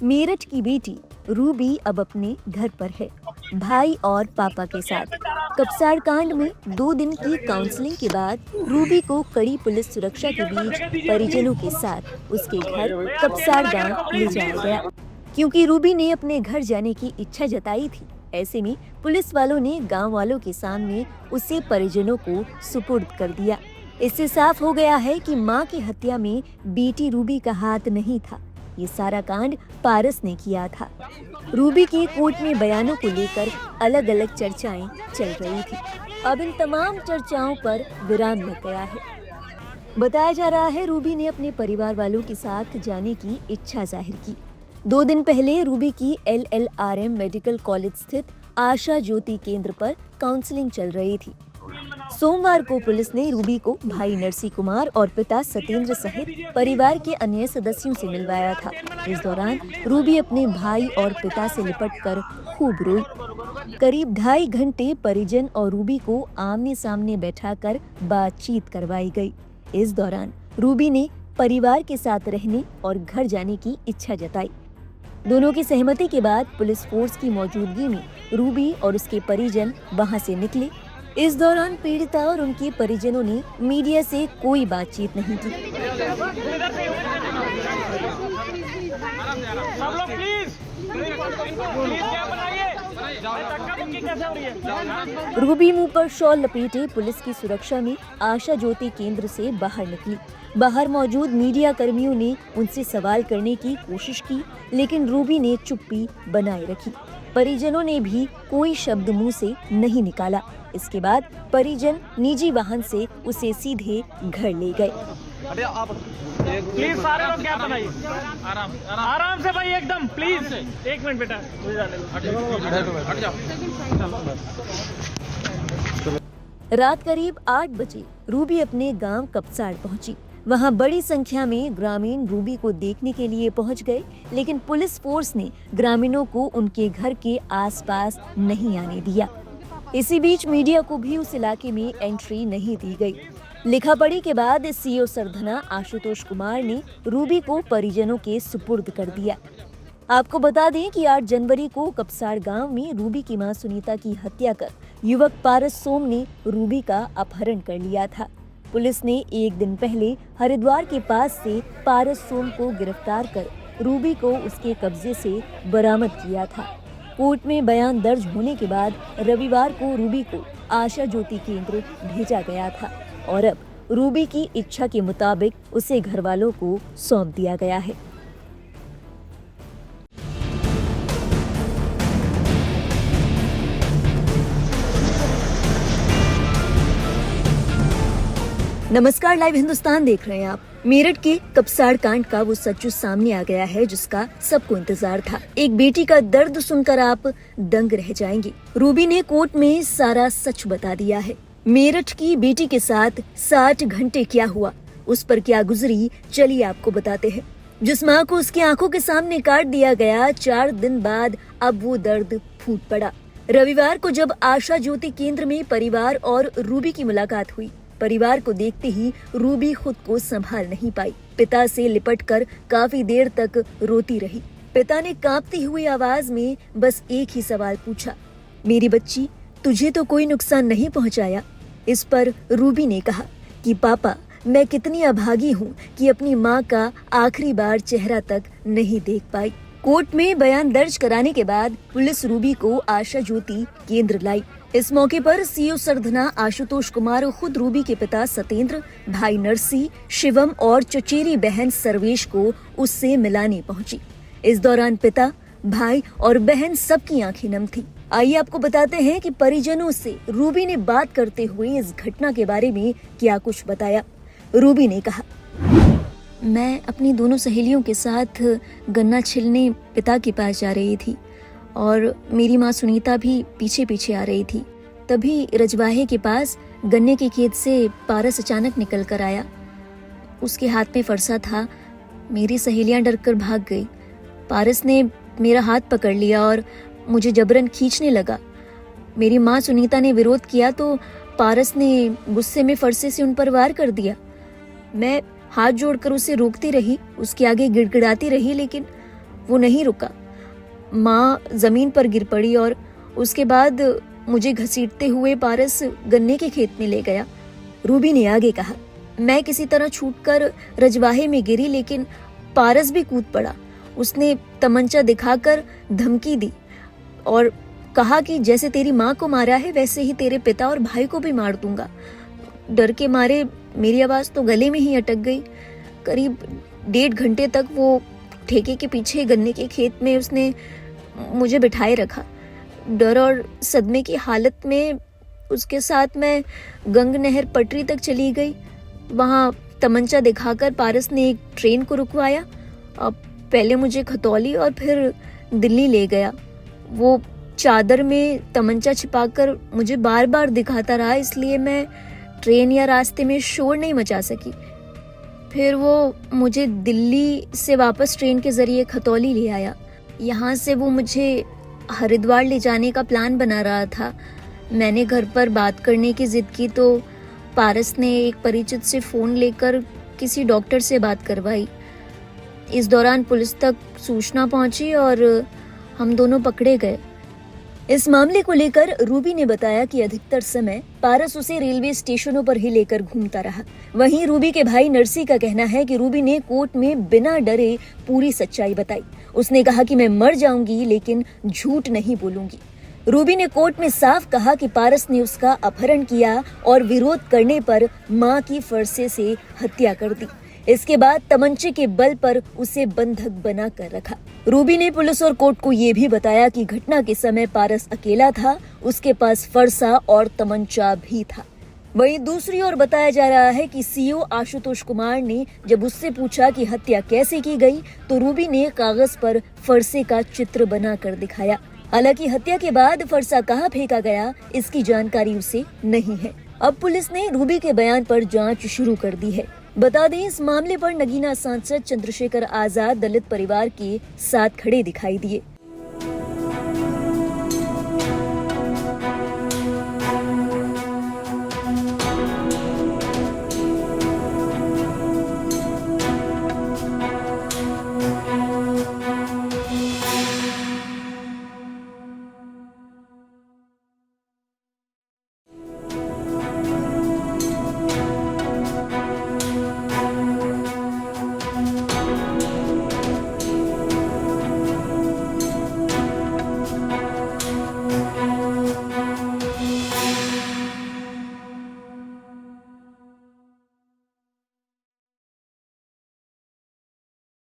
मेरठ की बेटी रूबी अब अपने घर पर है, भाई और पापा के साथ। कपसाड़ कांड में 2 दिन की काउंसलिंग के बाद रूबी को कड़ी पुलिस सुरक्षा के बीच परिजनों के साथ उसके घर कपसाड़ गांव ले जाया गया। क्योंकि रूबी ने अपने घर जाने की इच्छा जताई थी, ऐसे में पुलिस वालों ने गांव वालों के सामने उसे परिजनों को सुपुर्द कर दिया। इससे साफ हो गया है कि मां की हत्या में बेटी रूबी का हाथ नहीं था। ये सारा कांड पारस ने किया था। रूबी के कोर्ट में बयानों को लेकर अलग अलग चर्चाएं चल रही थी। अब इन तमाम चर्चाओं पर विराम लग गया है। बताया जा रहा है रूबी ने अपने परिवार वालों के साथ जाने की इच्छा जाहिर की। 2 दिन पहले रूबी की LLRM मेडिकल कॉलेज स्थित आशा ज्योति केंद्र पर काउंसलिंग चल रही थी। सोमवार को पुलिस ने रूबी को भाई नरसी कुमार और पिता सत्येंद्र सहित परिवार के अन्य सदस्यों से मिलवाया था। इस दौरान रूबी अपने भाई और पिता से लिपटकर खूब रोई। करीब 2.5 घंटे परिजन और रूबी को आमने सामने बैठाकर बातचीत करवाई गई। इस दौरान रूबी ने परिवार के साथ रहने और घर जाने की इच्छा जताई। दोनों की सहमति के बाद पुलिस फोर्स की मौजूदगी में रूबी और उसके परिजन वहां से निकले। इस दौरान पीड़िता और उनके परिजनों ने मीडिया से कोई बातचीत नहीं की। रूबी मुंह पर शॉल लपेटे पुलिस की सुरक्षा में आशा ज्योति केंद्र से बाहर निकली। बाहर मौजूद मीडिया कर्मियों ने उनसे सवाल करने की कोशिश की, लेकिन रूबी ने चुप्पी बनाए रखी। परिजनों ने भी कोई शब्द मुंह से नहीं निकाला। इसके बाद परिजन निजी वाहन से उसे सीधे घर ले गए। प्लीज सारे लोग क्या बनाइए, आराम से भाई, एकदम प्लीज। 1 मिनट बेटा, रात करीब 8 बजे रूबी अपने गांव कपसाड़ पहुंची। वहां बड़ी संख्या में ग्रामीण रूबी को देखने के लिए पहुंच गए, लेकिन पुलिस फोर्स ने ग्रामीणों को उनके घर के आसपास नहीं आने दिया। इसी बीच मीडिया को भी उस इलाके में एंट्री नहीं दी गई। लिखा पढ़ी के बाद CO सरधना आशुतोष कुमार ने रूबी को परिजनों के सुपुर्द कर दिया। आपको बता दें कि 8 जनवरी को कपसाड़ गांव में रूबी की मां सुनीता की हत्या कर युवक पारस सोम ने रूबी का अपहरण कर लिया था। पुलिस ने 1 दिन पहले हरिद्वार के पास से पारस सोम को गिरफ्तार कर रूबी को उसके कब्जे से बरामद किया था। कोर्ट में बयान दर्ज होने के बाद रविवार को रूबी को आशा ज्योति केंद्र भेजा गया था और अब रूबी की इच्छा के मुताबिक उसे घर वालों को सौंप दिया गया है। नमस्कार, लाइव हिंदुस्तान देख रहे हैं आप। मेरठ के कपसाड़ कांड का वो सच सामने आ गया है जिसका सबको इंतजार था। एक बेटी का दर्द सुनकर आप दंग रह जाएंगे। रूबी ने कोर्ट में सारा सच बता दिया है। मेरठ की बेटी के साथ 60 घंटे क्या हुआ, उस पर क्या गुजरी, चलिए आपको बताते हैं। जिस माँ को उसकी आंखों के सामने काट दिया गया, 4 दिन बाद अब वो दर्द फूट पड़ा। रविवार को जब आशा ज्योति केंद्र में परिवार और रूबी की मुलाकात हुई, परिवार को देखते ही रूबी खुद को संभाल नहीं पाई। पिता से लिपटकर काफी देर तक रोती रही। पिता ने कांपती हुई आवाज में बस एक ही सवाल पूछा, मेरी बच्ची, तुझे तो कोई नुकसान नहीं पहुंचाया? इस पर रूबी ने कहा कि पापा, मैं कितनी अभागी हूँ कि अपनी माँ का आखिरी बार चेहरा तक नहीं देख पाई। कोर्ट में बयान दर्ज कराने के बाद पुलिस रूबी को आशा ज्योति केंद्र लाई। इस मौके पर CO सरधना आशुतोष कुमार खुद रूबी के पिता सत्येंद्र, भाई नरसी, शिवम और चचेरी बहन सर्वेश को उससे मिलाने पहुंची। इस दौरान पिता, भाई और बहन सबकी आंखें नम थी। आइए आपको बताते हैं कि परिजनों से रूबी ने बात करते हुए इस घटना के बारे में क्या कुछ बताया। रूबी ने कहा, मैं अपनी दोनों सहेलियों के साथ गन्ना छिलने पिता के पास जा रही थी और मेरी माँ सुनीता भी पीछे पीछे आ रही थी। तभी रजवाहे के पास गन्ने के खेत से पारस अचानक निकल कर आया। उसके हाथ में फरसा था। मेरी सहेलियां डरकर भाग गई। पारस ने मेरा हाथ पकड़ लिया और मुझे जबरन खींचने लगा। मेरी माँ सुनीता ने विरोध किया तो पारस ने गुस्से में फरसे से उन पर वार कर दिया। मैं हाथ जोड़कर उसे रोकती रही, उसके आगे गिड़गिड़ाती रही, लेकिन वो नहीं रुका। माँ जमीन पर गिर पड़ी और उसके बाद मुझे घसीटते हुए पारस गन्ने के खेत में ले गया। रूबी ने आगे कहा, मैं किसी तरह छूटकर रजवाहे में गिरी, लेकिन पारस भी कूद पड़ा। उसने तमंचा दिखाकर धमकी दी और कहा कि जैसे तेरी माँ को मारा है वैसे ही तेरे पिता और भाई को भी मार दूंगा। डर के मारे मेरी आवाज तो गले में ही अटक गई। करीब 1.5 घंटे तक वो ठेके के पीछे गन्ने के खेत में उसने मुझे बिठाए रखा। डर और सदमे की हालत में उसके साथ मैं गंग नहर पटरी तक चली गई। वहाँ तमंचा दिखाकर पारस ने एक ट्रेन को रुकवाया। अब पहले मुझे खतौली और फिर दिल्ली ले गया। वो चादर में तमंचा छिपाकर मुझे बार बार दिखाता रहा, इसलिए मैं ट्रेन या रास्ते में शोर नहीं मचा सकी। फिर वो मुझे दिल्ली से वापस ट्रेन के जरिए खतौली ले आया। यहाँ से वो मुझे हरिद्वार ले जाने का प्लान बना रहा था। मैंने घर पर बात करने की जिद की तो पारस ने एक परिचित से फोन लेकर किसी डॉक्टर से बात करवाई। इस दौरान पुलिस तक सूचना पहुंची और हम दोनों पकड़े गए। इस मामले को लेकर रूबी ने बताया कि अधिकतर समय पारस उसे रेलवे स्टेशनों पर ही लेकर घूमता रहा। वहीं रूबी के भाई नरसी का कहना है कि रूबी ने कोर्ट में बिना डरे पूरी सच्चाई बताई। उसने कहा कि मैं मर जाऊंगी लेकिन झूठ नहीं बोलूंगी। रूबी ने कोर्ट में साफ कहा कि पारस ने उसका अपहरण किया और विरोध करने पर मां की फरसे से हत्या कर दी। इसके बाद तमंचे के बल पर उसे बंधक बना कर रखा। रूबी ने पुलिस और कोर्ट को ये भी बताया कि घटना के समय पारस अकेला था, उसके पास फरसा और तमंचा भी था। वहीं दूसरी ओर बताया जा रहा है कि सीओ आशुतोष कुमार ने जब उससे पूछा कि हत्या कैसे की गई तो रूबी ने कागज पर फरसे का चित्र बनाकर दिखाया। हालांकि हत्या के बाद फरसा कहाँ फेंका गया इसकी जानकारी उसे नहीं है। अब पुलिस ने रूबी के बयान पर जांच शुरू कर दी है। बता दें, इस मामले पर नगीना सांसद चंद्रशेखर आजाद दलित परिवार के साथ खड़े दिखाई दिए।